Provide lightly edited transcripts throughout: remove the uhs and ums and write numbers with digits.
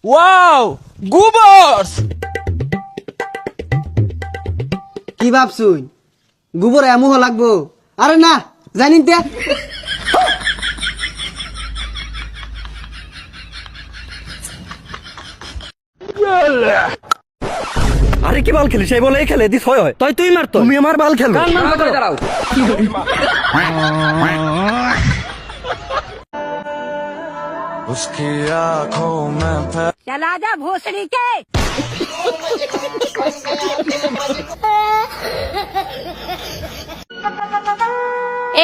Wow গোবর্স কি ভাবছুই গোবর এমন লাগবো? আরে না জানিন তে আরে কি বাল খেলি সেই বলে খেলে দিস হয় তাই তুই মারতো তুমি আমার বাল খেলো দাঁড়াও चला जा भोसड़ी के।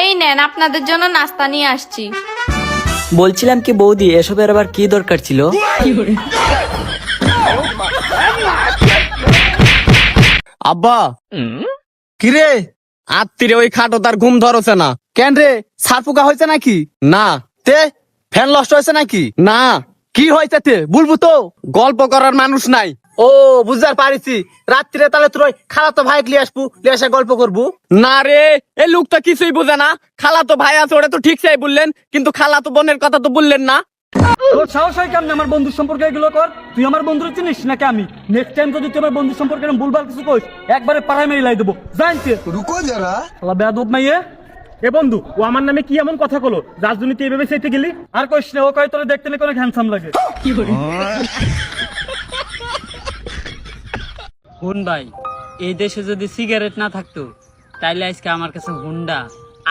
এই নেন আপনাদের জন্য নাস্তা নিয়ে আসছি। বলছিলাম কি বৌদি এসবের আবার কি দরকার ছিল? আব্বা কিরে আত্মীরে ওই খাটো তার ঘুম ধরছে না কেন রে? সারপুকা হয়েছে নাকি? না তে ফ্যান নষ্ট হয়েছে নাকি? না কি হয়েছে তে বলবো তো? গল্প করার মানুষ নাই। ও বুঝতে পারিছি রাত্রিরে তাহলে তোর খালাতো ভাই লিয়ে আসবো, লিয়ে এসে গল্প করবো। না রে এই লোক তো কিছুই বুঝে না। খালাতো ভাই আছে ওটা তো ঠিক চাই বললেন, কিন্তু খালাতো বোনের কথা তো বললেন না। তোর সাহস হয় কেমন আমার বন্ধুর সম্পর্কে এগুলো কর? তুই আমার বন্ধুর চিনিস নাকি? আমি নেক্সট টাইম যদি তুই আমার বন্ধুর সম্পর্কে এরকম ভুলভাল কিছু কইস একবারে পাড়ায় মেরে লাই দেবো জানতে। রুকো যারা শালা বেয়াদব মাইয়ে। এ বন্ধু ও আমার নামে কি এমন কথা কলো রাজনীতি এভাবে চাইতে গেলি? আর কইস না, ও কয় তোরে দেখতে নাকি অনেক হ্যান্ডসাম লাগে। হুন ভাই, এই দেশে যদি সিগারেট না থাকতো তাইলে আজকে আমার কাছে হুন্ডা,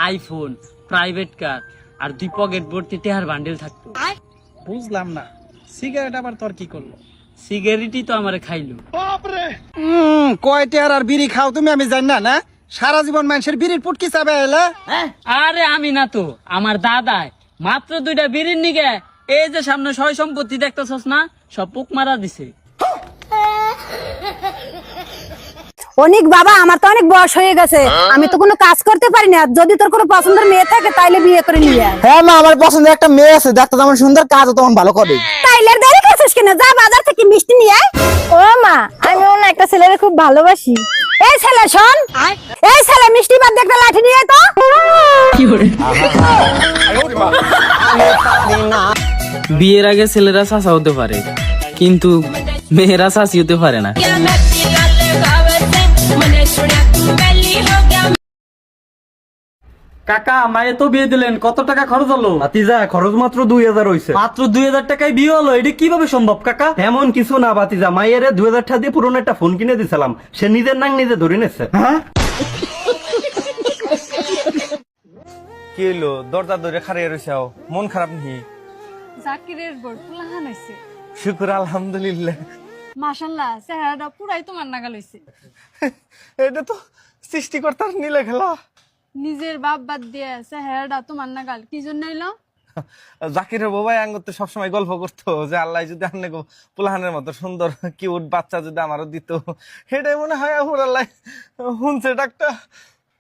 আইফোন, প্রাইভেট কার আর 2 পকেট ভর্তি টেহার বান্ডেল থাকতো। বুঝলাম না সিগারেট আবার তোর কি করলো? সিগারেটই তো আমারে খাইলো। কয়টা আর বিড়ি খাও তুমি আমি জানি না। না সারা জীবন মানুষের বিড়ির পুটকি চাবে এলে। আরে আমি না তো, আমার দাদাই মাত্র 2টা বিড়ির নিগে এই যে সামনে সয় সম্পত্তি দেখতেছস না সব পুক মারা দিছে। অনেক বাবা আমার তো অনেক বয়স হয়ে গেছে, আমি তো কোনো কাজ করতে পারি না। যদি তোর কোনো পছন্দের মেয়ে থাকে তাইলে বিয়ে করে নিয়ে আয়। হ্যাঁ মা আমার পছন্দের একটা মেয়ে আছে, দেখতে তেমন সুন্দর, কাজও তেমন ভালো করে। তাইলে আর দেরি করছিস কেন? যা বাজার থেকে মিষ্টি নিয়ে আয়। ও মা, আমি অন্য একটা ছেলেরে খুব ভালোবাসি। এই ছেলে শোন, এই ছেলে মিষ্টি বাদ একটা লাঠি নিয়ে আয় তো। বিয়ের আগে ছেলেরা চাচা হতে পারে কিন্তু মেয়েরা চাচি হতে পারে না। কাকা মায়ে তো বিয়ে দিলেন, কত টাকা খরচ হলো? ভাতিজা খরচ মাত্র 2000 হইছে। মাত্র 2000 টাকায় বিয়ে হলো? এটা কিভাবে সম্ভব কাকা? এমন কিছু না ভাতিজা, মায়ের 2000 টাকা দিয়ে পুরনো একটা ফোন কিনে দিছিলাম, সে নিজের নাং নিজে ধরে নেছে। হ্যাঁ কি হলো দরজা ধরে খাড়িয়ে রয়েছে? মন খারাপ নেই? জাকিরের বড় ফুলাহান হইছে। শুকুর আলহামদুলিল্লাহ। মাশাআল্লাহ চেহারাটা পুরাই তোমার নাগাল হইছে। এটা তো সৃষ্টিকর্তার নীলা খেলা। নিজের বাপ বাদ দিয়ে চেহারাটা তোমার নাগাল কি জন্য হইলো? জাকিরের বাবাই আঙ্গতে সবসময় গল্প করতো যে আল্লাহ যদি আপনি পুলাহানের মতো সুন্দর কিউট বাচ্চা যদি আমারও দিত। সেটাই মনে হয় আল্লাহ শুনছে ডাকটা।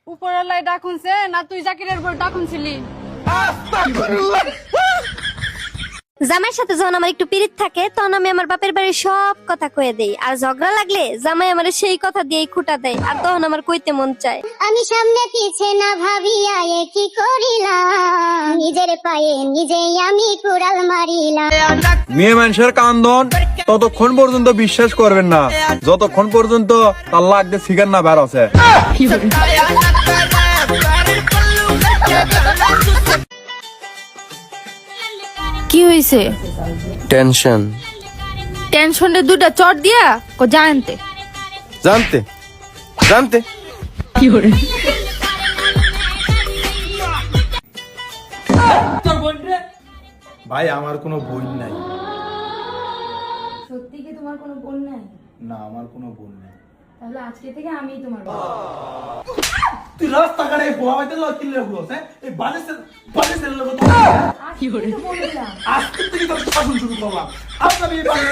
উপরালাই ডাকুনছে না তুই জাকিরের বড় ডাকুনছিলি? জামাইয়ের সাথে যখন আমার একটু পিরিত থাকে তখন আমি আমার বাপের বাড়ির সব কথা কয়ে দেই, আর ঝগড়া লাগলে জামাই আমার সেই কথা দিয়েই খুঁটা দেয়, আর তখন আমার কইতে মন চায়। আমি সামনে পিছে না ভাবিয়া কি করিলাম, নিজের পায়ে নিজেই আমি কুড়াল মারিলাম। মেয়ে মানুষের কান্দন ততক্ষণ পর্যন্ত বিশ্বাস করবেন না যতক্ষণ পর্যন্ত তার লাগতে সিগার না বের আছে। কি হইছে? টেনশন। টেনশনে 2টা চট দিয়া কো জানতে জানতে জানতে কি করে? ভাই আমার কোনো বোন নাই। সত্যি কি তোমার কোনো বোন নাই? না আমার কোনো বোন নাই। তাহলে আজকে থেকে আমিই তোমার বোন। তুই রাস্তাঘাটে বোয়াইতে লক্ষ্য লোক হ্যাঁ এই বাজে লোক কি করে বললাম? আজকে থেকে তো শাসন শুরু করলাম। আপনার এই বাজে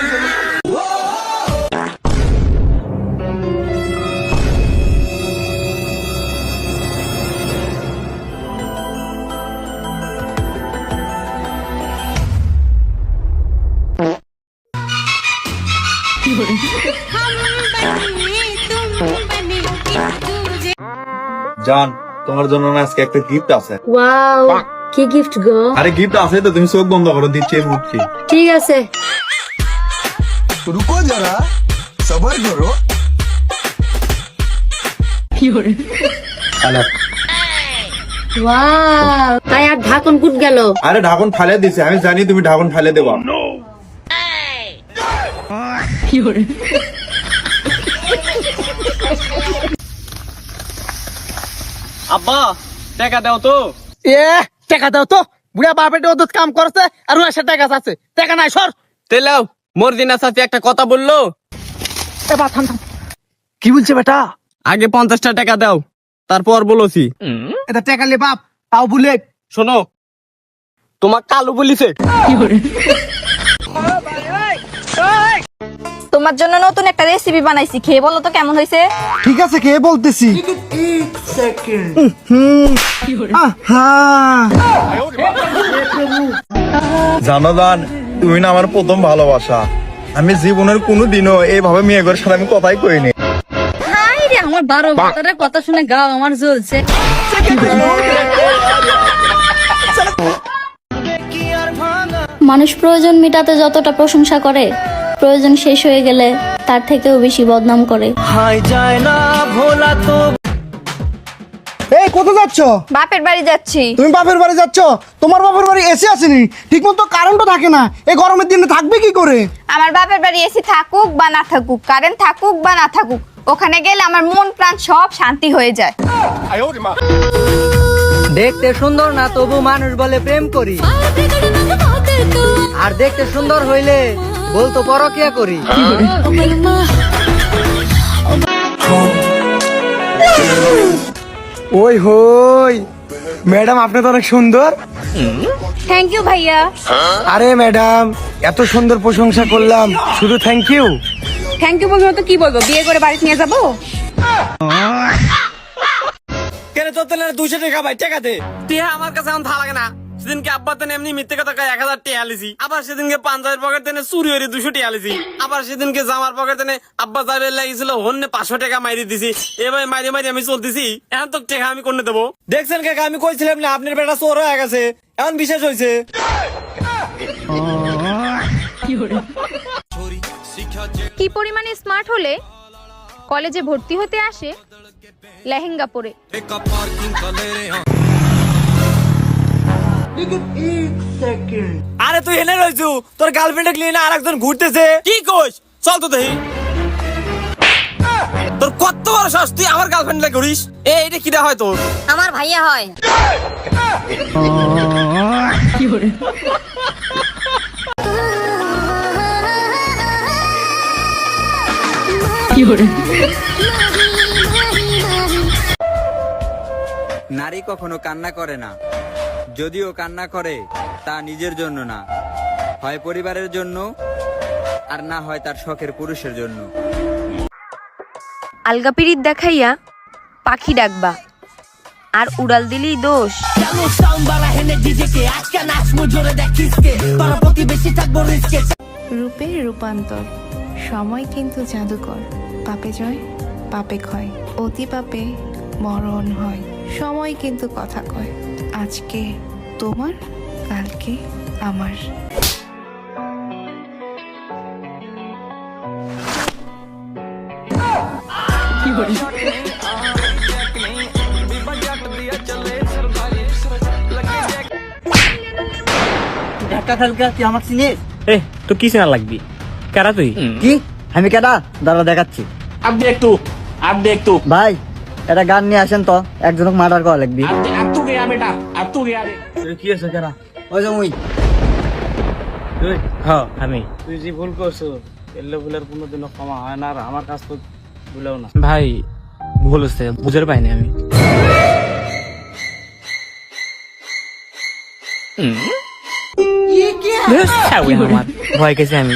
জান তোমার জন্য না আজকে একটা গিফট আছে। ওয়াও, কি গিফট গো? আরে গিফট আছে তো, তুমি চোখ বন্ধ করো, দিচ্ছি মুখছি। ঠিক আছে। রুকো যারা সবার করো। তাই আর ঢাকন কুট গেল। আরে ঢাকন ফালে দিছে, আমি জানি তুমি ঢাকন ফালে দেবা। আব্বা টাকা দাও তো। এ টাকা দাও তো, বুড়া বাপেটে ওদের কাম করছে আর ওর সাথে টাকা আছে, টাকা নাই সর। তেলাও মর্জিনা সাথে একটা কথা বললো। এবার থাম থাম, কি বলছে বেটা? আগে 50টা টাকা দাও, তারপর বলছি। এটা টাকা লে বাপ, তাও বলে শোনো, তোমার কালু বলিছে। তোমার জন্য নতুন একটা রেসিপি বানাইছি, খেয়ে বলো তো কেমন হয়েছে। ঠিক আছে খেয়ে বলতেছি। জানো জান, তুমি না আমার প্রথম ভালোবাসা। আমি জীবনের কোনোদিনও এইভাবে মেয়েদের সাথে আমি কথাই কইনি। আমার 12 বছরের কথা শুনে গাও আমার জ্বলছে। মানুষ প্রয়োজন মেটাতে যতটা প্রশংসা করে, প্রয়োজন শেষ হয়ে গেলে তার থেকেও বেশি বদনাম করে। এই কোথায় যাচ্ছ? বাপের বাড়ি যাচ্ছি। তুমি বাপের বাড়ি যাচ্ছ? তোমার বাপের বাড়ি এসি আসেনি, ঠিক মতো কারেন্টও থাকে না, এই গরমের দিনে থাকবে কি করে? আমার বাপের বাড়ি এসি থাকুক বা না থাকুক, কারেন্ট থাকুক বা না থাকুক, ওখানে গেলে আমার মন প্রাণ সব শান্তি হয়ে যায়। দেখতে সুন্দর না তবু মানুষ বলে প্রেম করি, আর দেখতে সুন্দর হইলে বলতো পরকিয়া করি। ওই হই ম্যাডাম, আপনি তো অনেক সুন্দর। থ্যাংক ইউ ভাইয়া। আরে ম্যাডাম, এত সুন্দর প্রশংসা করলাম, শুধু থ্যাংক ইউ? থ্যাংক ইউ বলবো তো কি বলবো, বিয়ে করে বাড়িতে নিয়ে যাবো। কেন তোর তেলে 200 টাকা ভাই, টাকা দে। টিয়া আমার কাছে এখন ভালো লাগে না। সেদিনকে আব্বা তেনে এমনি মিথ্যে কথা কয়ে 1000 টাকা লিছি। আবার সেদিনকে পাঞ্জাবের পকেট তেনে চুরি হয়ে 200 টাকা লিছি। আবার সেদিনকে জামার পকেট তেনে আব্বা যাবে লাগিয়েছিল, হন্যে 500 টাকা মাইরি দিছি। এবার মাইরে মাইরে আমি চলতেছি, এখন তো টাকা আমি কোনে দেবো? দেখছেন কাকা, আমি কইছিলাম না আপনার বেটা চোর হয়ে গেছে, এখন বিশেষ হয়েছে। কি পরিমাণে স্মার্ট হলে কলেজে ভর্তি হতে আসে লেহেঙ্গা পরে। আরে তুই এনে রইছু, তোর গার্লফ্রেন্ড নিয়ে না আরেকজন ঘুরতেছে। কি কইস? চল তো দেখি। তোর কত বড় সাহস, তুই আমার গার্লফ্রেন্ড লাগে ঘুরিস? এইটা কিটা হয় তোর? আমার ভাইয়া হয়। নারী কখনো কান্না করে না, যদিও কান্না করে তা নিজের জন্য না, হয় পরিবারের জন্য, আর না হয় তার শখের পুরুষের জন্য। আলগা পিরিত দেখাইয়া পাখি ডাকবা, আর উড়াল দিলেই দোষ। রূপের রূপান্তর, সময় কিন্তু জাদুকর। পাপে জয় পাপে ক্ষয়, অতি পাপে মরণ হয়। সময় কিন্তু কথা কয়, আজকে তোমার কালকে আমার। ধাক্কা খালকা তুই আমার চিনিস? এ তো কি চেনা লাগবি? কারা তুই? কি আমি কেডা? দাঁড়া দেখাচ্ছি। আপনি একটু ভাই এটা গান নিয়ে আসেন তো, একজনকে মার্ডার করা লাগবি। কি আছে কারা? ওই যে মুই। হ্যাঁ আমি। তুই যে ভুল করছো, এলে ভুলের কোনোদিনও ক্ষমা হয় না, আর আমার কাছ তো ভুলেও না। ভাই ভুল হচ্ছে, বুঝতে পাইনি আমি। ভয় গেছি আমি।